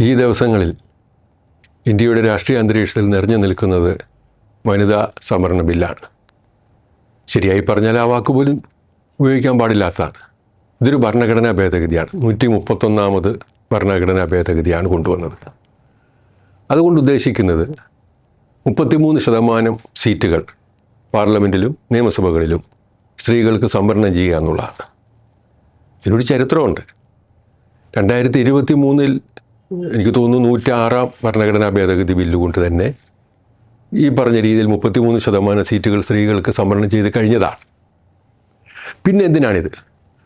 ഈ ദിവസങ്ങളിൽ ഇന്ത്യയുടെ രാഷ്ട്രീയ അന്തരീക്ഷത്തിൽ നിറഞ്ഞു നിൽക്കുന്നത് വനിതാ സംവരണ ബില്ലാണ്. ശരിയായി പറഞ്ഞാൽ ആ വാക്കുപോലും ഉപയോഗിക്കാൻ പാടില്ലാത്തതാണ്. ഇതൊരു ഭരണഘടനാ ഭേദഗതിയാണ്. 131ാമത് ഭരണഘടനാ ഭേദഗതിയാണ് കൊണ്ടുവന്നത്. അതുകൊണ്ട് ഉദ്ദേശിക്കുന്നത് 33% സീറ്റുകൾ പാർലമെൻറ്റിലും നിയമസഭകളിലും സ്ത്രീകൾക്ക് സംവരണം ചെയ്യുക എന്നുള്ളതാണ്. ഇതിനൊരു ചരിത്രമുണ്ട്. 2023 എനിക്ക് തോന്നുന്നു 106ാം ഭരണഘടനാ ഭേദഗതി ബില്ല് കൊണ്ട് തന്നെ ഈ പറഞ്ഞ രീതിയിൽ 33% സീറ്റുകൾ സ്ത്രീകൾക്ക് സംവരണം ചെയ്ത് കഴിഞ്ഞതാണ്. പിന്നെ എന്തിനാണിത്?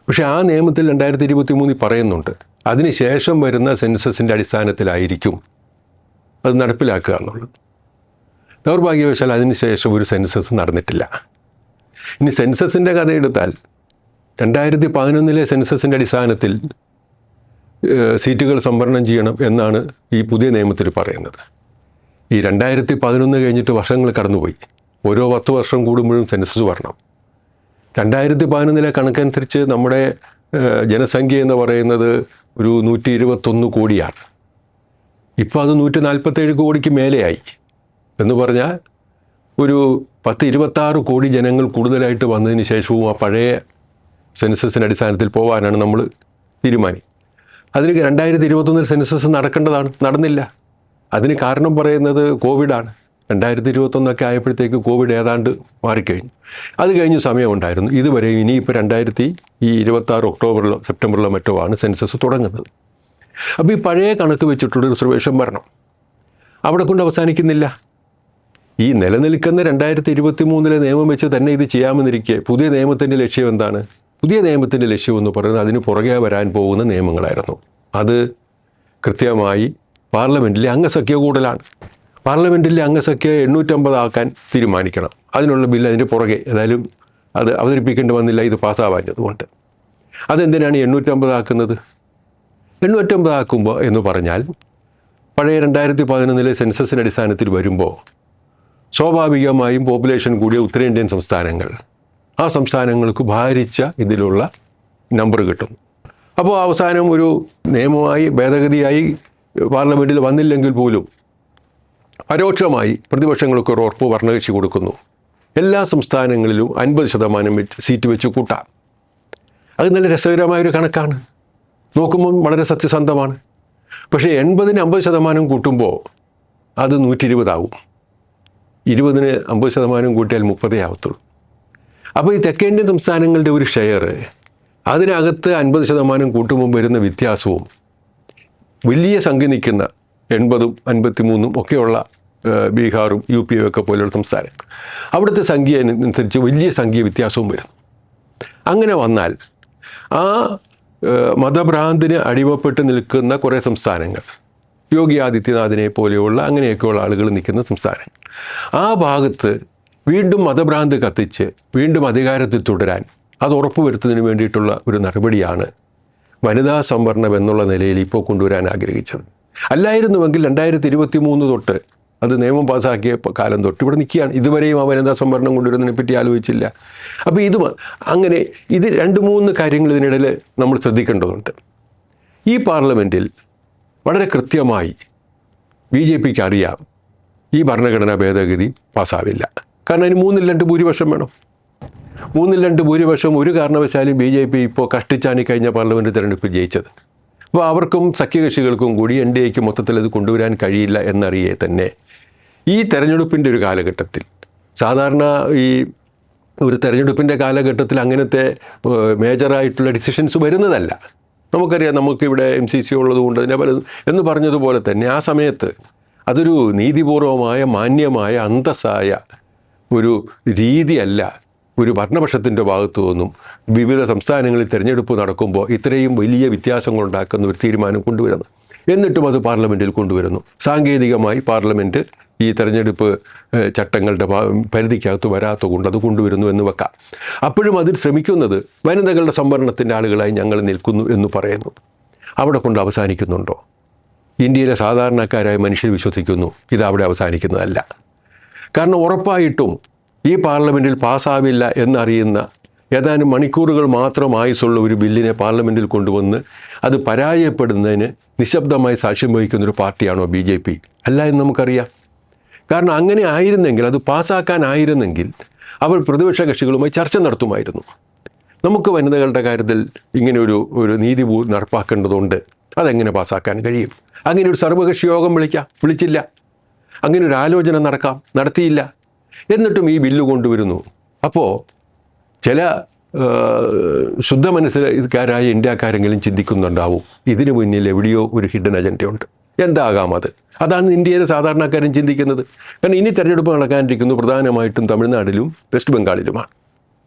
പക്ഷേ ആ നിയമത്തിൽ 2023 പറയുന്നുണ്ട്, അതിനുശേഷം വരുന്ന സെൻസസിൻ്റെ അടിസ്ഥാനത്തിലായിരിക്കും അത് നടപ്പിലാക്കുക എന്നുള്ളത്. ദൗർഭാഗ്യവശാൽ അതിനുശേഷം ഒരു സെൻസസ് നടന്നിട്ടില്ല. ഇനി സെൻസസിൻ്റെ കഥയെടുത്താൽ 2011 സെൻസസിൻ്റെ അടിസ്ഥാനത്തിൽ സീറ്റുകൾ സംവരണം ചെയ്യണം എന്നാണ് ഈ പുതിയ നിയമത്തിൽ പറയുന്നത്. ഈ 2011 കഴിഞ്ഞിട്ട് വർഷങ്ങൾ കടന്നുപോയി. ഓരോ 10 വർഷം കൂടുമ്പോഴും സെൻസസ് വരണം. 2011 കണക്കനുസരിച്ച് നമ്മുടെ ജനസംഖ്യ എന്ന് പറയുന്നത് ഒരു 121 കോടിയാണ്. ഇപ്പോൾ അത് 147 കോടിക്ക് മേലെയായി. എന്ന് പറഞ്ഞാൽ ഒരു 10-26 കോടി ജനങ്ങൾ കൂടുതലായിട്ട് വന്നതിന് ശേഷവും ആ പഴയ സെൻസസിൻ്റെ അടിസ്ഥാനത്തിൽ പോകാനാണ് നമ്മൾ തീരുമാനിക്കുന്നത്. അതിന് 2021 സെൻസസ് നടന്നില്ല. അതിന് കാരണം പറയുന്നത് കോവിഡാണ്. 2021 ആയപ്പോഴത്തേക്ക് കോവിഡ് ഏതാണ്ട് മാറിക്കഴിഞ്ഞു. അത് കഴിഞ്ഞ് സമയമുണ്ടായിരുന്നു. ഇതുവരെ ഇനിയിപ്പോൾ 2026 ഒക്ടോബറിലോ സെപ്റ്റംബറിലോ മറ്റോ ആണ് സെൻസസ് തുടങ്ങുന്നത്. അപ്പോൾ ഈ പഴയ കണക്ക് വെച്ചിട്ടുള്ള റിസർവേഷൻ ഭരണം അവിടെ കൊണ്ട് അവസാനിക്കുന്നില്ല. ഈ നിലനിൽക്കുന്ന 2023 നിയമം വെച്ച് തന്നെ ഇത് ചെയ്യാമെന്നിരിക്കെ പുതിയ നിയമത്തിൻ്റെ ലക്ഷ്യം എന്താണ്? പുതിയ നിയമത്തിൻ്റെ ലക്ഷ്യമെന്ന് പറയുന്നത് അതിന് പുറകെ വരാൻ പോകുന്ന നിയമങ്ങളായിരുന്നു. അത് കൃത്യമായി പാർലമെൻറ്റിലെ അംഗസംഖ്യ കൂടുതലാണ്. പാർലമെൻറ്റിലെ അംഗസംഖ്യ 850 ആക്കാൻ തീരുമാനിക്കണം. അതിനുള്ള ബില്ല് അതിൻ്റെ പുറകെ ഏതായാലും അത് അവതരിപ്പിക്കേണ്ടി വന്നില്ല, ഇത് പാസ്സാവാഞ്ഞതുകൊണ്ട്. അതെന്തിനാണ് 850 ആക്കുന്നത്? 850 ആക്കുമ്പോൾ എന്ന് പറഞ്ഞാൽ പഴയ 2011 സെൻസസിൻ്റെ അടിസ്ഥാനത്തിൽ വരുമ്പോൾ സ്വാഭാവികമായും പോപ്പുലേഷൻ കൂടിയ ഉത്തരേന്ത്യൻ സംസ്ഥാനങ്ങൾ, ആ സംസ്ഥാനങ്ങൾക്ക് ഭാരിച്ച ഇതിലുള്ള നമ്പർ കിട്ടും. അപ്പോൾ അവസാനം ഒരു നിയമമായി ഭേദഗതിയായി പാർലമെൻറ്റിൽ വന്നില്ലെങ്കിൽ പോലും പരോക്ഷമായി പ്രതിപക്ഷങ്ങൾക്ക് ഒരു ഉറപ്പ് ഭരണകക്ഷി കൊടുക്കുന്നു. എല്ലാ സംസ്ഥാനങ്ങളിലും 50% സീറ്റ് വെച്ച് കൂട്ടാം. അത് നല്ല രസകരമായൊരു കണക്കാണ്. നോക്കുമ്പോൾ വളരെ സത്യസന്ധമാണ്. പക്ഷേ 80-ന് 50% കൂട്ടുമ്പോൾ അത് 120 ആകും. 20-ന് 50% കൂട്ടിയാൽ 30 ആവത്തുള്ളൂ. അപ്പോൾ ഈ തെക്കേന്ത്യൻ സംസ്ഥാനങ്ങളുടെ ഒരു ഷെയർ, അതിനകത്ത് 50% കൂട്ടുമ്പോൾ വരുന്ന വ്യത്യാസവും വലിയ സംഖ്യ നിൽക്കുന്ന 80-ഉം 53-ഉം ഒക്കെയുള്ള ബീഹാറും UP ഒക്കെ പോലെയുള്ള സംസ്ഥാനങ്ങൾ, അവിടുത്തെ സംഖ്യ അനുസരിച്ച് വലിയ സംഖ്യ വ്യത്യാസവും വരും. അങ്ങനെ വന്നാൽ ആ മതഭ്രാന്തിന് അടിമപ്പെട്ട് നിൽക്കുന്ന കുറേ സംസ്ഥാനങ്ങൾ, യോഗി ആദിത്യനാഥിനെ പോലെയുള്ള അങ്ങനെയൊക്കെയുള്ള ആളുകൾ നിൽക്കുന്ന സംസ്ഥാനങ്ങൾ, ആ ഭാഗത്ത് വീണ്ടും മതഭ്രാന്ത് കത്തിച്ച് വീണ്ടും അധികാരത്തിൽ തുടരാൻ അത് ഉറപ്പുവരുത്തുന്നതിന് വേണ്ടിയിട്ടുള്ള ഒരു നടപടിയാണ് വനിതാ സംവരണം എന്നുള്ള നിലയിൽ ഇപ്പോൾ കൊണ്ടുവരാൻ ആഗ്രഹിച്ചത്. അല്ലായിരുന്നുവെങ്കിൽ 2023 തൊട്ട് അത് നിയമം പാസ്സാക്കിയ കാലം തൊട്ട് ഇവിടെ നിൽക്കുകയാണ്. ഇതുവരെയും ആ വനിതാ സംവരണം കൊണ്ടുവരുന്നതിനെ പറ്റി ആലോചിച്ചില്ല. അപ്പോൾ അങ്ങനെ 2-3 കാര്യങ്ങൾ ഇതിനിടയിൽ നമ്മൾ ശ്രദ്ധിക്കേണ്ടതുണ്ട്. ഈ പാർലമെൻറ്റിൽ വളരെ കൃത്യമായി BJPക്ക് അറിയാം ഈ ഭരണഘടനാ ഭേദഗതി പാസ്സാവില്ല. കാരണം അതിന് 3/2 ഭൂരിപക്ഷം വേണം. 3/2 ഭൂരിപക്ഷം ഒരു കാരണവശാലും BJP ഇപ്പോൾ കഷ്ടിച്ചാണ് ഈ കഴിഞ്ഞ പാർലമെൻറ്റ് തിരഞ്ഞെടുപ്പിൽ ജയിച്ചത്. അപ്പോൾ അവർക്കും സഖ്യകക്ഷികൾക്കും കൂടി NDAക്ക് മൊത്തത്തിൽ അത് കൊണ്ടുവരാൻ കഴിയില്ല എന്നറിയേ തന്നെ ഈ തെരഞ്ഞെടുപ്പിൻ്റെ ഒരു കാലഘട്ടത്തിൽ, സാധാരണ ഈ ഒരു തെരഞ്ഞെടുപ്പിൻ്റെ കാലഘട്ടത്തിൽ അങ്ങനത്തെ മേജറായിട്ടുള്ള ഡിസിഷൻസ് വരുന്നതല്ല. നമുക്കറിയാം, നമുക്കിവിടെ MCC ഉള്ളതുകൊണ്ട് അതിനെ പലതും എന്ന് പറഞ്ഞതുപോലെ തന്നെ ആ സമയത്ത് അതൊരു നീതിപൂർവമായ മാന്യമായ അന്തസ്സായ ഒരു രീതിയല്ല ഒരു ഭരണപക്ഷത്തിൻ്റെ ഭാഗത്തു നിന്നും വിവിധ സംസ്ഥാനങ്ങളിൽ തിരഞ്ഞെടുപ്പ് നടക്കുമ്പോൾ ഇത്രയും വലിയ വ്യത്യാസങ്ങളുണ്ടാക്കുന്ന ഒരു തീരുമാനം കൊണ്ടുവരുന്നത്. എന്നിട്ടും അത് പാർലമെൻറ്റിൽ കൊണ്ടുവരുന്നു. സാങ്കേതികമായി പാർലമെൻറ്റ് ഈ തെരഞ്ഞെടുപ്പ് ചട്ടങ്ങളുടെ പരിധിക്കകത്ത് വരാത്തതുകൊണ്ട് അത് കൊണ്ടുവരുന്നു എന്ന് വെക്കാം. അപ്പോഴും അതിൽ ശ്രമിക്കുന്നത് വനിതകളുടെ സംവരണത്തിൻ്റെ ആളുകളായി ഞങ്ങൾ നിൽക്കുന്നു എന്ന് പറയുന്നു. അവിടെ കൊണ്ട് അവസാനിക്കുന്നുണ്ടോ? ഇന്ത്യയിലെ സാധാരണക്കാരായ മനുഷ്യർ വിശ്വസിക്കുന്നു ഇത് അവിടെ അവസാനിക്കുന്നതല്ല. കാരണം ഉറപ്പായിട്ടും ഈ പാർലമെൻറ്റിൽ പാസ്സാവില്ല എന്നറിയുന്ന ഏതാനും മണിക്കൂറുകൾ മാത്രം ആയുസുള്ള ഒരു ബില്ലിനെ പാർലമെൻറ്റിൽ കൊണ്ടുവന്ന് അത് പരാജയപ്പെടുന്നതിന് നിശബ്ദമായി സാക്ഷ്യം വഹിക്കുന്നൊരു പാർട്ടിയാണോ BJP? അല്ല എന്ന് നമുക്കറിയാം. കാരണം അങ്ങനെ ആയിരുന്നെങ്കിൽ, അത് പാസ്സാക്കാനായിരുന്നെങ്കിൽ അവർ പ്രതിപക്ഷ കക്ഷികളുമായി ചർച്ച നടത്തുമായിരുന്നു. നമുക്ക് വനിതകളുടെ കാര്യത്തിൽ ഇങ്ങനെ ഒരു നീതി നടപ്പാക്കേണ്ടതുണ്ട്, അതെങ്ങനെ പാസ്സാക്കാൻ കഴിയും? അങ്ങനെ ഒരു സർവകക്ഷി യോഗം വിളിച്ചില്ല. അങ്ങനെ ഒരു ആലോചന നടത്തിയില്ല. എന്നിട്ടും ഈ ബില്ല് കൊണ്ടുവരുന്നു. അപ്പോൾ ചില ശുദ്ധ മനസ്സിലായ ഇന്ത്യക്കാരെങ്കിലും ചിന്തിക്കുന്നുണ്ടാവും, ഇതിനു മുന്നിൽ എവിടെയോ ഒരു ഹിഡൻ അജണ്ടയുണ്ട്. എന്താകാം അത്? അതാണ് ഇന്ത്യയിലെ സാധാരണക്കാരും ചിന്തിക്കുന്നത്. കാരണം ഇനി തെരഞ്ഞെടുപ്പ് നടക്കാനിരിക്കുന്നു പ്രധാനമായിട്ടും തമിഴ്നാട്ടിലും വെസ്റ്റ് ബംഗാളിലുമാണ്.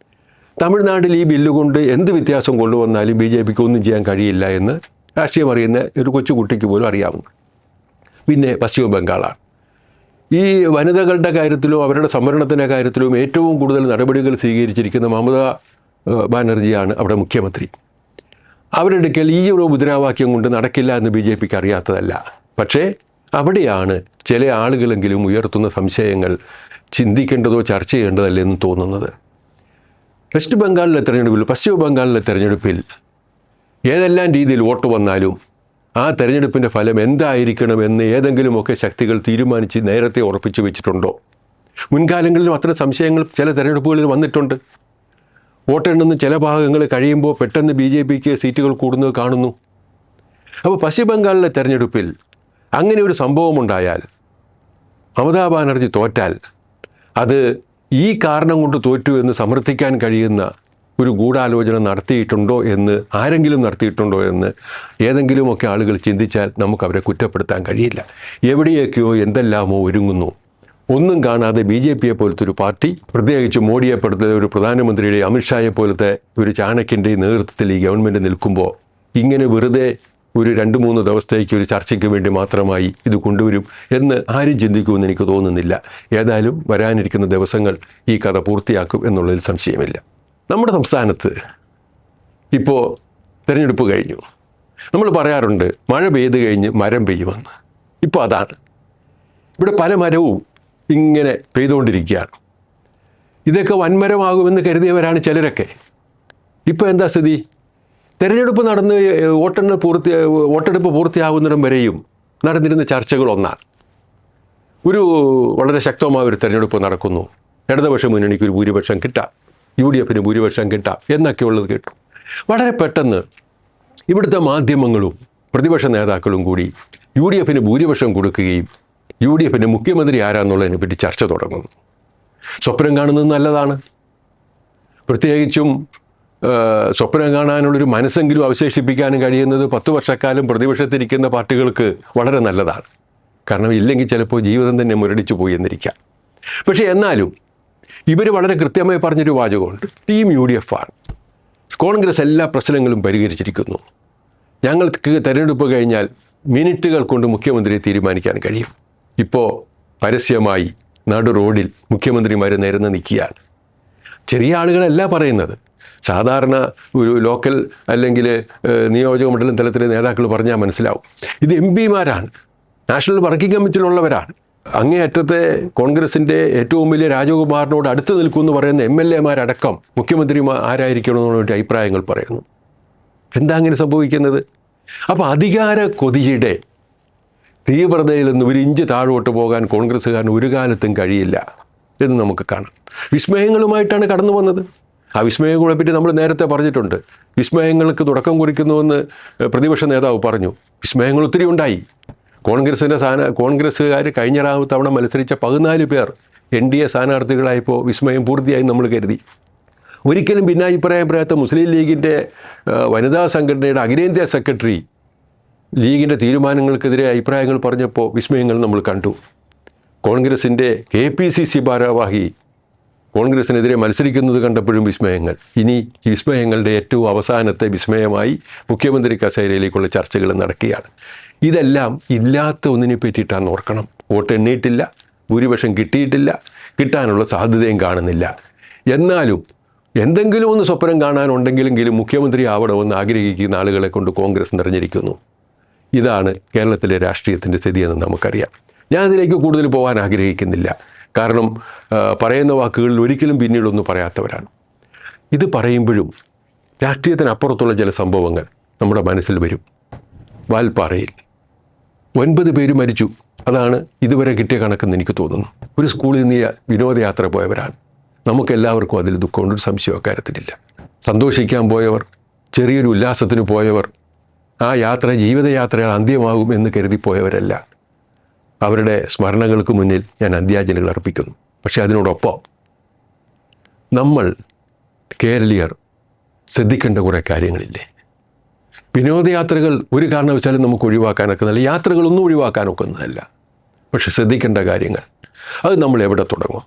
തമിഴ്നാട്ടിൽ ഈ ബില്ല് കൊണ്ട് എന്ത് വ്യത്യാസം കൊണ്ടുവന്നാലും BJPക്ക് ഒന്നും ചെയ്യാൻ കഴിയില്ല എന്ന് രാഷ്ട്രീയം അറിയുന്ന ഒരു കൊച്ചുകുട്ടിക്ക് പോലും അറിയാവുന്നു. പിന്നെ പശ്ചിമ ബംഗാളാണ്. ഈ വനിതകളുടെ കാര്യത്തിലും അവരുടെ സംവരണത്തിൻ്റെ കാര്യത്തിലും ഏറ്റവും കൂടുതൽ നടപടികൾ സ്വീകരിച്ചിരിക്കുന്ന മമതാ ബാനർജിയാണ് അവിടെ മുഖ്യമന്ത്രി. അവരുടെ അടുക്കൽ ഈ ഒരു മുദ്രാവാക്യം കൊണ്ട് നടക്കില്ല എന്ന് BJPക്ക് അറിയാത്തതല്ല. പക്ഷേ അവിടെയാണ് ചില ആളുകളെങ്കിലും ഉയർത്തുന്ന സംശയങ്ങൾ ചിന്തിക്കേണ്ടതോ ചർച്ച ചെയ്യേണ്ടതല്ലേ എന്ന് തോന്നുന്നത്. പശ്ചിമ ബംഗാളിലെ തെരഞ്ഞെടുപ്പിൽ ഏതെല്ലാം രീതിയിൽ വോട്ട് വന്നാലും ആ തെരഞ്ഞെടുപ്പിൻ്റെ ഫലം എന്തായിരിക്കണമെന്ന് ഏതെങ്കിലുമൊക്കെ ശക്തികൾ തീരുമാനിച്ച് നേരത്തെ ഉറപ്പിച്ചു വെച്ചിട്ടുണ്ടോ? മുൻകാലങ്ങളിലും അത്തരം സംശയങ്ങൾ ചില തെരഞ്ഞെടുപ്പുകളിൽ വന്നിട്ടുണ്ട്. വോട്ടെണ്ണുന്ന ചില ഭാഗങ്ങൾ കഴിയുമ്പോൾ പെട്ടെന്ന് BJPക്ക് സീറ്റുകൾ കൂടുന്നത് കാണുന്നു. അപ്പോൾ പശ്ചിമ ബംഗാളിലെ തെരഞ്ഞെടുപ്പിൽ അങ്ങനെ ഒരു സംഭവമുണ്ടായാൽ, മമതാ ബാനർജി തോറ്റാൽ, അത് ഈ കാരണം കൊണ്ട് തോറ്റു എന്ന് സമർത്ഥിക്കാൻ കഴിയുന്ന ഒരു ഗൂഢാലോചന ആരെങ്കിലും നടത്തിയിട്ടുണ്ടോ എന്ന് ഏതെങ്കിലുമൊക്കെ ആളുകൾ ചിന്തിച്ചാൽ നമുക്കവരെ കുറ്റപ്പെടുത്താൻ കഴിയില്ല. എവിടെയൊക്കെയോ എന്തെല്ലാമോ ഒരുങ്ങുന്നു. ഒന്നും കാണാതെ BJPയെ പോലത്തെ ഒരു പാർട്ടി, പ്രത്യേകിച്ച് മോഡിയെ പോലത്തെ ഒരു പ്രധാനമന്ത്രിയുടെ, അമിത്ഷായെ പോലത്തെ ഒരു ചാണക്യൻ്റെ നേതൃത്വത്തിൽ ഈ ഗവൺമെൻറ് നിൽക്കുമ്പോൾ ഇങ്ങനെ വെറുതെ ഒരു 2-3 ദിവസത്തേക്ക് ഒരു ചർച്ചയ്ക്ക് വേണ്ടി മാത്രമായി ഇത് കൊണ്ടുവരും എന്ന് ആരും ചിന്തിക്കുമെന്ന് എനിക്ക് തോന്നുന്നില്ല. ഏതായാലും വരാനിരിക്കുന്ന ദിവസങ്ങൾ ഈ കഥ പൂർത്തിയാക്കും എന്നുള്ളതിൽ സംശയമില്ല. നമ്മുടെ സംസ്ഥാനത്ത് ഇപ്പോൾ തിരഞ്ഞെടുപ്പ് കഴിഞ്ഞു. നമ്മൾ പറയാറുണ്ട് മഴ പെയ്ത് കഴിഞ്ഞ് മരം പെയ്യുമെന്ന്. ഇപ്പോൾ അതാണ്. ഇവിടെ പല മരവും ഇങ്ങനെ പെയ്തുകൊണ്ടിരിക്കുകയാണ്. ഇതൊക്കെ വൻമരമാകുമെന്ന് കരുതിയവരാണ് ചിലരൊക്കെ. ഇപ്പോൾ എന്താ സ്ഥിതി? തെരഞ്ഞെടുപ്പ് നടന്ന് വോട്ടെടുപ്പ് പൂർത്തിയാകുന്നിടം വരെയും നടന്നിരുന്ന ചർച്ചകൾ ഒന്നാണ്. വളരെ ശക്തമായ ഒരു തെരഞ്ഞെടുപ്പ് നടക്കുന്നു, ഇടതുപക്ഷ മുന്നണിക്ക് ഒരു ഭൂരിപക്ഷം കിട്ടാം, UDFന് ഭൂരിപക്ഷം കിട്ടാം എന്നൊക്കെയുള്ളത് കേട്ടു. വളരെ പെട്ടെന്ന് ഇവിടുത്തെ മാധ്യമങ്ങളും പ്രതിപക്ഷ നേതാക്കളും കൂടി UDFന് ഭൂരിപക്ഷം കൊടുക്കുകയും UDFൻ്റെ മുഖ്യമന്ത്രി ആരാന്നുള്ളതിനെ പറ്റി ചർച്ച തുടങ്ങുന്നു. സ്വപ്നം കാണുന്നത് നല്ലതാണ്. പ്രത്യേകിച്ചും സ്വപ്നം കാണാനുള്ളൊരു മനസ്സെങ്കിലും അവശേഷിപ്പിക്കാനും കഴിയുന്നത് 10 വർഷക്കാലം പ്രതിപക്ഷത്തിരിക്കുന്ന പാർട്ടികൾക്ക് വളരെ നല്ലതാണ്. കാരണം ഇല്ലെങ്കിൽ ചിലപ്പോൾ ജീവിതം തന്നെ മുരടിച്ചു പോയി എന്നിരിക്കാം. പക്ഷേ എന്നാലും ഇവർ വളരെ കൃത്യമായി പറഞ്ഞൊരു വാചകമുണ്ട്. ടീം UDF ആണ്. കോൺഗ്രസ് എല്ലാ പ്രശ്നങ്ങളും പരിഹരിച്ചിരിക്കുന്നു. ഞങ്ങൾക്ക് തെരഞ്ഞെടുപ്പ് കഴിഞ്ഞാൽ മിനിറ്റുകൾ കൊണ്ട് മുഖ്യമന്ത്രിയെ തീരുമാനിക്കാൻ കഴിയും. ഇപ്പോൾ പരസ്യമായി നടു റോഡിൽ മുഖ്യമന്ത്രിമാർ നിരന്ന് നിൽക്കുകയാണ്. ചെറിയ ആളുകളല്ല പറയുന്നത്. സാധാരണ ഒരു ലോക്കൽ അല്ലെങ്കിൽ നിയോജക മണ്ഡലം തലത്തിലെ നേതാക്കൾ പറഞ്ഞാൽ മനസ്സിലാവും. ഇത് MPമാരാണ്, നാഷണൽ വർക്കിംഗ് കമ്മിറ്റിയിലുള്ളവരാണ്. അങ്ങേയറ്റത്തെ കോൺഗ്രസിൻ്റെ ഏറ്റവും വലിയ രാജകുമാരനോട് അടുത്ത് നിൽക്കുമെന്ന് പറയുന്ന MLAമാരടക്കം മുഖ്യമന്ത്രി ആരായിരിക്കണമെന്നുള്ള അഭിപ്രായങ്ങൾ പറയുന്നു. എന്താ അങ്ങനെ സംഭവിക്കുന്നത്? അപ്പോൾ അധികാര കൊതിയുടെ തീവ്രതയിൽ നിന്ന് ഒരു ഇഞ്ച് താഴോട്ട് പോകാൻ കോൺഗ്രസ്സുകാരന് ഒരു കാലത്തും കഴിയില്ല എന്ന് നമുക്ക് കാണാം. വിസ്മയങ്ങളുമായിട്ടാണ് കടന്നു വന്നത്. ആ വിസ്മയങ്ങളെ പറ്റി നമ്മൾ നേരത്തെ പറഞ്ഞിട്ടുണ്ട്. വിസ്മയങ്ങൾക്ക് തുടക്കം കുറിക്കുന്നുവെന്ന് പ്രതിപക്ഷ നേതാവ് പറഞ്ഞു. വിസ്മയങ്ങൾ ഒത്തിരി ഉണ്ടായി. കോൺഗ്രസ്സുകാർ കഴിഞ്ഞ തവണ മത്സരിച്ച 14 പേർ NDA സ്ഥാനാർത്ഥികളായപ്പോൾ വിസ്മയം പൂർത്തിയായി നമ്മൾ കരുതി. ഒരിക്കലും ഭിന്നാഭിപ്രായം പറയാത്ത മുസ്ലിം ലീഗിൻ്റെ വനിതാ സംഘടനയുടെ അഖിലേന്ത്യാ സെക്രട്ടറി ലീഗിൻ്റെ തീരുമാനങ്ങൾക്കെതിരെ അഭിപ്രായങ്ങൾ പറഞ്ഞപ്പോൾ വിസ്മയങ്ങൾ നമ്മൾ കണ്ടു. കോൺഗ്രസിൻ്റെ KPCC ഭാരവാഹി കോൺഗ്രസിനെതിരെ മത്സരിക്കുന്നത് കണ്ടപ്പോഴും വിസ്മയങ്ങൾ. ഇനി ഈ വിസ്മയങ്ങളുടെ ഏറ്റവും അവസാനത്തെ വിസ്മയമായി മുഖ്യമന്ത്രി കസേരയിലേക്കുള്ള ചർച്ചകൾ നടക്കുകയാണ്. ഇതെല്ലാം ഇല്ലാത്ത ഒന്നിനെ പറ്റിയിട്ടാണ് ഓർക്കണം. വോട്ട് എണ്ണിയിട്ടില്ല, ഭൂരിപക്ഷം കിട്ടിയിട്ടില്ല, കിട്ടാനുള്ള സാധ്യതയും കാണുന്നില്ല. എന്നാലും എന്തെങ്കിലും ഒന്ന് സ്വപ്നം കാണാനുണ്ടെങ്കിലെങ്കിലും മുഖ്യമന്ത്രി ആവണമെന്ന് ആഗ്രഹിക്കുന്ന ആളുകളെ കൊണ്ട് കോൺഗ്രസ് നിറഞ്ഞിരിക്കുന്നു. ഇതാണ് കേരളത്തിലെ രാഷ്ട്രീയത്തിൻ്റെ സ്ഥിതിയെന്ന് നമുക്കറിയാം. ഞാൻ അതിലേക്ക് കൂടുതൽ പോകാൻ ആഗ്രഹിക്കുന്നില്ല. കാരണം പറയുന്ന വാക്കുകളിൽ ഒരിക്കലും പിന്നീടൊന്നും പറയാത്തവരാണ്. ഇത് പറയുമ്പോഴും രാഷ്ട്രീയത്തിനപ്പുറത്തുള്ള ചില സംഭവങ്ങൾ നമ്മുടെ മനസ്സിൽ വരും. വാൽപ്പാറയിൽ 9 പേര് മരിച്ചു. അതാണ് ഇതുവരെ കിട്ടിയ കണക്കെന്ന് എനിക്ക് തോന്നുന്നു. ഒരു സ്കൂളിൽ നിന്ന് വിനോദയാത്ര പോയവരാണ്. നമുക്കെല്ലാവർക്കും അതിൽ ദുഃഖമുണ്ട്, ഒരു സംശയം അക്കാര്യത്തിലില്ല. സന്തോഷിക്കാൻ പോയവർ, ചെറിയൊരു ഉല്ലാസത്തിന് പോയവർ, ആ യാത്ര ജീവിതയാത്രകൾ അന്ത്യമാകും എന്ന് കരുതിപ്പോയവരല്ല. അവരുടെ സ്മരണകൾക്ക് മുന്നിൽ ഞാൻ അന്ത്യാഞ്ജലികൾ അർപ്പിക്കുന്നു. പക്ഷേ അതിനോടൊപ്പം നമ്മൾ കേരളീയർ ശ്രദ്ധിക്കേണ്ട കുറേ കാര്യങ്ങളില്ലേ? വിനോദയാത്രകൾ ഒരു കാരണവശാലും നമുക്ക് ഒഴിവാക്കാനൊക്കുന്നതല്ല, യാത്രകളൊന്നും ഒഴിവാക്കാനൊക്കുന്നതല്ല. പക്ഷെ ശ്രദ്ധിക്കേണ്ട കാര്യങ്ങൾ അത് നമ്മൾ എവിടെ തുടങ്ങും?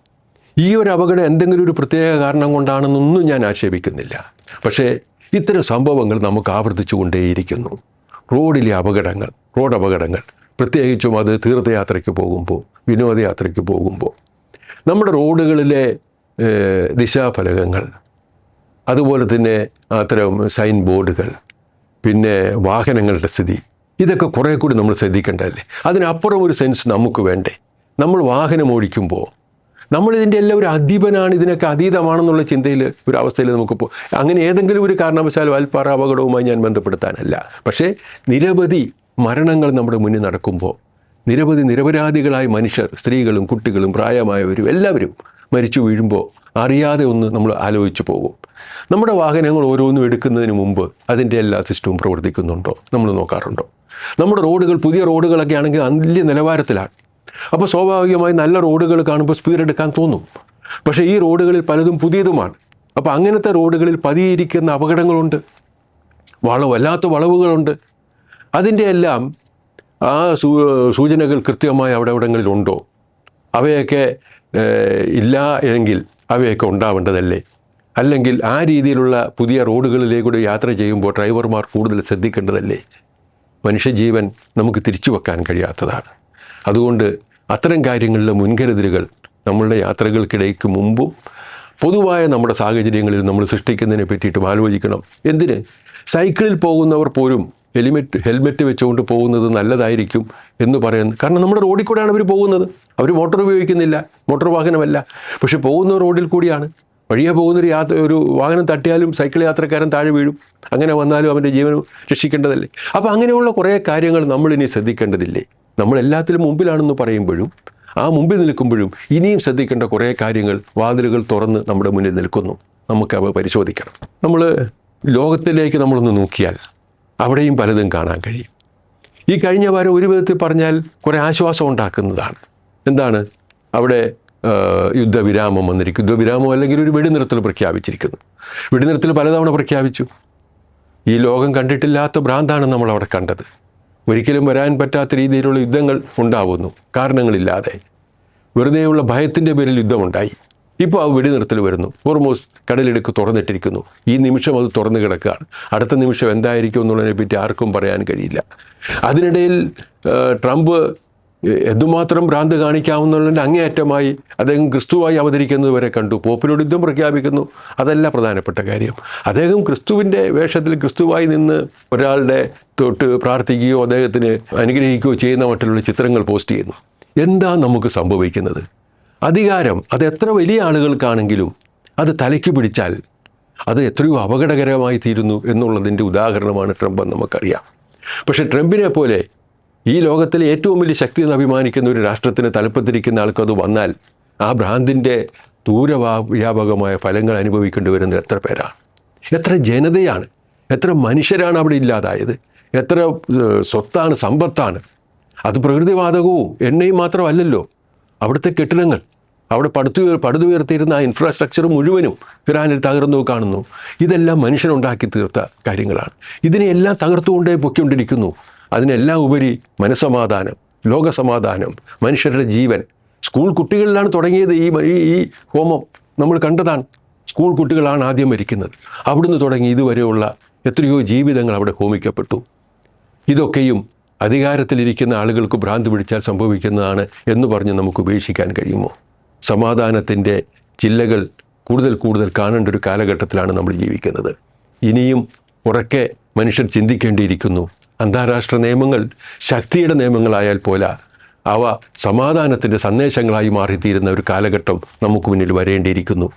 ഈ ഒരു അപകടം എന്തെങ്കിലും ഒരു പ്രത്യേക കാരണം കൊണ്ടാണെന്നൊന്നും ഞാൻ ആക്ഷേപിക്കുന്നില്ല. പക്ഷേ ഇത്തരം സംഭവങ്ങൾ നമുക്ക് ആവർത്തിച്ചു കൊണ്ടേയിരിക്കുന്നു. റോഡിലെ അപകടങ്ങൾ, റോഡ് അപകടങ്ങൾ, പ്രത്യേകിച്ചും അത് തീർത്ഥയാത്രയ്ക്ക് പോകുമ്പോൾ, വിനോദയാത്രയ്ക്ക് പോകുമ്പോൾ നമ്മുടെ റോഡുകളിലെ ദിശാഫലകങ്ങൾ, അതുപോലെ തന്നെ അത്തരം സൈൻ ബോർഡുകൾ, പിന്നെ വാഹനങ്ങളുടെ സ്ഥിതി, ഇതൊക്കെ കുറേ കൂടി നമ്മൾ ശ്രദ്ധിക്കേണ്ടതല്ലേ? അതിനപ്പുറം ഒരു സെൻസ് നമുക്ക് വേണ്ടേ? നമ്മൾ വാഹനം ഓടിക്കുമ്പോൾ നമ്മളിതിൻ്റെ എല്ലാം ഒരു അധീപനാണ്, ഇതിനൊക്കെ അതീതമാണെന്നുള്ള ചിന്തയിൽ ഒരു അവസ്ഥയിൽ നമുക്കിപ്പോൾ അങ്ങനെ ഏതെങ്കിലും ഒരു കാരണവശാൽ വാൽപ്പാറ അപകടവുമായി ഞാൻ ബന്ധപ്പെടുത്താനല്ല. പക്ഷേ നിരവധി മരണങ്ങൾ നമ്മുടെ മുന്നിൽ നടക്കുമ്പോൾ നിരപരാധികളായ മനുഷ്യർ, സ്ത്രീകളും കുട്ടികളും പ്രായമായവരും എല്ലാവരും മരിച്ചു വീഴുമ്പോൾ അറിയാതെ ഒന്ന് നമ്മൾ ആലോചിച്ചു പോകും. നമ്മുടെ വാഹനങ്ങൾ ഓരോന്നും എടുക്കുന്നതിന് മുമ്പ് അതിൻ്റെ എല്ലാ സിസ്റ്റവും പ്രവർത്തിക്കുന്നുണ്ടോ നമ്മൾ നോക്കാറുണ്ടോ? നമ്മുടെ റോഡുകൾ, പുതിയ റോഡുകളൊക്കെ ആണെങ്കിൽ വലിയ നിലവാരത്തിലാണ്. അപ്പോൾ സ്വാഭാവികമായി നല്ല റോഡുകൾ കാണുമ്പോൾ സ്പീഡ് എടുക്കാൻ തോന്നും. പക്ഷേ ഈ റോഡുകളിൽ പലതും പുതിയതുമാണ്. അപ്പോൾ അങ്ങനത്തെ റോഡുകളിൽ പതിയിരിക്കുന്ന അപകടങ്ങളുണ്ട്, വല്ലാത്ത വളവുകളുണ്ട്. അതിൻ്റെ എല്ലാം ആ സൂചനകൾ കൃത്യമായി അവിടങ്ങളിലുണ്ടോ? അവയൊക്കെ ഇല്ല എങ്കിൽ അവയൊക്കെ ഉണ്ടാവേണ്ടതല്ലേ? അല്ലെങ്കിൽ ആ രീതിയിലുള്ള പുതിയ റോഡുകളിലേക്കൂടെ യാത്ര ചെയ്യുമ്പോൾ ഡ്രൈവർമാർ കൂടുതൽ ശ്രദ്ധിക്കേണ്ടതല്ലേ? മനുഷ്യജീവൻ നമുക്ക് തിരിച്ചു വെക്കാൻ കഴിയാത്തതാണ്. അതുകൊണ്ട് അത്തരം കാര്യങ്ങളിലെ മുൻകരുതലുകൾ നമ്മളുടെ യാത്രകൾക്കിടയ്ക്ക് മുമ്പും പൊതുവായ നമ്മുടെ സാഹചര്യങ്ങളിൽ നമ്മൾ സൃഷ്ടിക്കുന്നതിനെ പറ്റിയിട്ടും ആലോചിക്കണം. എന്തിന്? സൈക്കിളിൽ പോകുന്നവർ പോലും ഹെൽമെറ്റ് വെച്ചുകൊണ്ട് പോകുന്നത് നല്ലതായിരിക്കും എന്ന് പറയുന്നത്. കാരണം നമ്മുടെ റോഡിൽ കൂടെയാണ് അവർ പോകുന്നത്. അവർ മോട്ടോർ ഉപയോഗിക്കുന്നില്ല, മോട്ടോർ വാഹനമല്ല. പക്ഷെ പോകുന്ന റോഡിൽ കൂടിയാണ്. വഴിയെ പോകുന്നൊരു വാഹനം തട്ടിയാലും സൈക്കിൾ യാത്രക്കാരൻ താഴെ വീഴും. അങ്ങനെ വന്നാലും അവൻ്റെ ജീവൻ രക്ഷിക്കേണ്ടതല്ലേ? അപ്പോൾ അങ്ങനെയുള്ള കുറേ കാര്യങ്ങൾ നമ്മളിനി ശ്രദ്ധിക്കേണ്ടതില്ലേ? നമ്മളെല്ലാത്തിലും മുമ്പിലാണെന്ന് പറയുമ്പോഴും ആ മുമ്പിൽ നിൽക്കുമ്പോഴും ഇനിയും ശ്രദ്ധിക്കേണ്ട കുറേ കാര്യങ്ങൾ വാതിലുകൾ തുറന്ന് നമ്മുടെ മുന്നിൽ നിൽക്കുന്നു. നമുക്കവ പരിശോധിക്കണം. നമ്മൾ ലോകത്തിലേക്ക് നമ്മളൊന്ന് നോക്കിയാൽ അവിടെയും പലതും കാണാൻ കഴിയും. ഈ കഴിഞ്ഞ വാരം ഒരു വിധത്തിൽ പറഞ്ഞാൽ കുറേ ആശ്വാസം ഉണ്ടാക്കുന്നതാണ്. എന്താണ്? അവിടെ യുദ്ധവിരാമം വന്നിരിക്കും. യുദ്ധവിരാമം അല്ലെങ്കിൽ ഒരു വെടിനിർത്തൽ പ്രഖ്യാപിച്ചിരിക്കുന്നു. വെടിനിർത്തൽ പലതവണ പ്രഖ്യാപിച്ചു. ഈ ലോകം കണ്ടിട്ടില്ലാത്ത ഭ്രാന്താണ് നമ്മളവിടെ കണ്ടത്. ഒരിക്കലും വരാൻ പറ്റാത്ത രീതിയിലുള്ള യുദ്ധങ്ങൾ ഉണ്ടാവുന്നു കാരണങ്ങളില്ലാതെ. വെറുതെയുള്ള ഭയത്തിൻ്റെ പേരിൽ യുദ്ധമുണ്ടായി. ഇപ്പോൾ ആ വെടിനിർത്തൽ വരുന്നു. ഹോർമൂസ് കടലിടുക്ക് തുറന്നിട്ടിരിക്കുന്നു. ഈ നിമിഷം അത് തുറന്നു കിടക്കുകയാണ്. അടുത്ത നിമിഷം എന്തായിരിക്കും എന്നുള്ളതിനെ പറ്റി ആർക്കും പറയാൻ കഴിയില്ല. അതിനിടയിൽ ട്രംപ് എന്തുമാത്രം ഭ്രാന്ത് കാണിക്കാവുന്നതിൻ്റെ അങ്ങേയറ്റമായി അദ്ദേഹം ക്രിസ്തുവായി അവതരിക്കുന്നത് വരെ കണ്ടു. പോപ്പിനോട് യുദ്ധം പ്രഖ്യാപിക്കുന്നു. അതല്ല പ്രധാനപ്പെട്ട കാര്യം. അദ്ദേഹം ക്രിസ്തുവിൻ്റെ വേഷത്തിൽ ക്രിസ്തുവായി നിന്ന് ഒരാളുടെ തൊട്ട് പ്രാർത്ഥിക്കുകയോ അദ്ദേഹത്തിന് അനുഗ്രഹിക്കുകയോ ചെയ്യുന്ന മറ്റുള്ള ചിത്രങ്ങൾ പോസ്റ്റ് ചെയ്യുന്നു. എന്താ നമുക്ക് സംഭവിക്കുന്നത്? അധികാരം അത് എത്ര വലിയ ആളുകൾക്കാണെങ്കിലും അത് തലയ്ക്ക് പിടിച്ചാൽ അത് എത്രയോ അപകടകരമായി തീരുന്നു എന്നുള്ളതിൻ്റെ ഉദാഹരണമാണ് ട്രംപ് എന്ന് നമുക്കറിയാം. പക്ഷേ ട്രംപിനെ പോലെ ഈ ലോകത്തിലെ ഏറ്റവും വലിയ ശക്തി എന്ന് അഭിമാനിക്കുന്ന ഒരു രാഷ്ട്രത്തിന് തലപ്പത്തിരിക്കുന്ന ആൾക്കത് വന്നാൽ ആ ഭ്രാന്തിൻ്റെ ദൂരവ്യാപകമായ ഫലങ്ങൾ അനുഭവിക്കേണ്ടി വരുന്നത് എത്ര പേരാണ്? എത്ര ജനതയാണ്, എത്ര മനുഷ്യരാണ് അവിടെ ഇല്ലാതായത്? എത്ര സ്വത്താണ്, സമ്പത്താണ്? അത് പ്രകൃതിവാതകവും എണ്ണയും മാത്രമല്ലല്ലോ, അവിടുത്തെ കെട്ടിടങ്ങൾ, അവിടെ പടുത്തുയർത്തിയിരുന്ന ആ ഇൻഫ്രാസ്ട്രക്ചർ മുഴുവനും ഇറാനിൽ തകർന്നു കാണുന്നു. ഇതെല്ലാം മനുഷ്യനുണ്ടാക്കി തീർത്ത കാര്യങ്ങളാണ്. ഇതിനെയെല്ലാം തകർത്തുകൊണ്ടേ പൊയ്ക്കൊണ്ടിരിക്കുന്നു. അതിനെല്ലാം ഉപരി മനസ്സമാധാനം, ലോകസമാധാനം, മനുഷ്യരുടെ ജീവൻ. സ്കൂൾ കുട്ടികളിലാണ് തുടങ്ങിയത് ഈ ഹോമം. നമ്മൾ കണ്ടതാണ്. സ്കൂൾ കുട്ടികളാണ് ആദ്യം മരിക്കുന്നത്. അവിടുന്ന് തുടങ്ങി ഇതുവരെയുള്ള എത്രയോ ജീവിതങ്ങൾ അവിടെ ഹോമിക്കപ്പെട്ടു. ഇതൊക്കെയും അധികാരത്തിലിരിക്കുന്ന ആളുകൾക്ക് ഭ്രാന്ത് പിടിച്ചാൽ സംഭവിക്കുന്നതാണ് എന്ന് പറഞ്ഞ് നമുക്ക് ഉപേക്ഷിക്കാൻ കഴിയുമോ? സമാധാനത്തിൻ്റെ ചില്ലകൾ കൂടുതൽ കാണേണ്ട ഒരു കാലഘട്ടത്തിലാണ് നമ്മൾ ജീവിക്കുന്നത്. ഇനിയും ഉറക്കെ മനുഷ്യർ ചിന്തിക്കേണ്ടിയിരിക്കുന്നു. അന്താരാഷ്ട്ര നിയമങ്ങൾ ശക്തിയുടെ നിയമങ്ങളായാൽ പോല അവ സമാധാനത്തിൻ്റെ സന്ദേശങ്ങളായി മാറിത്തീരുന്ന ഒരു കാലഘട്ടം നമുക്ക് മുന്നിൽ വരേണ്ടിയിരിക്കുന്നു.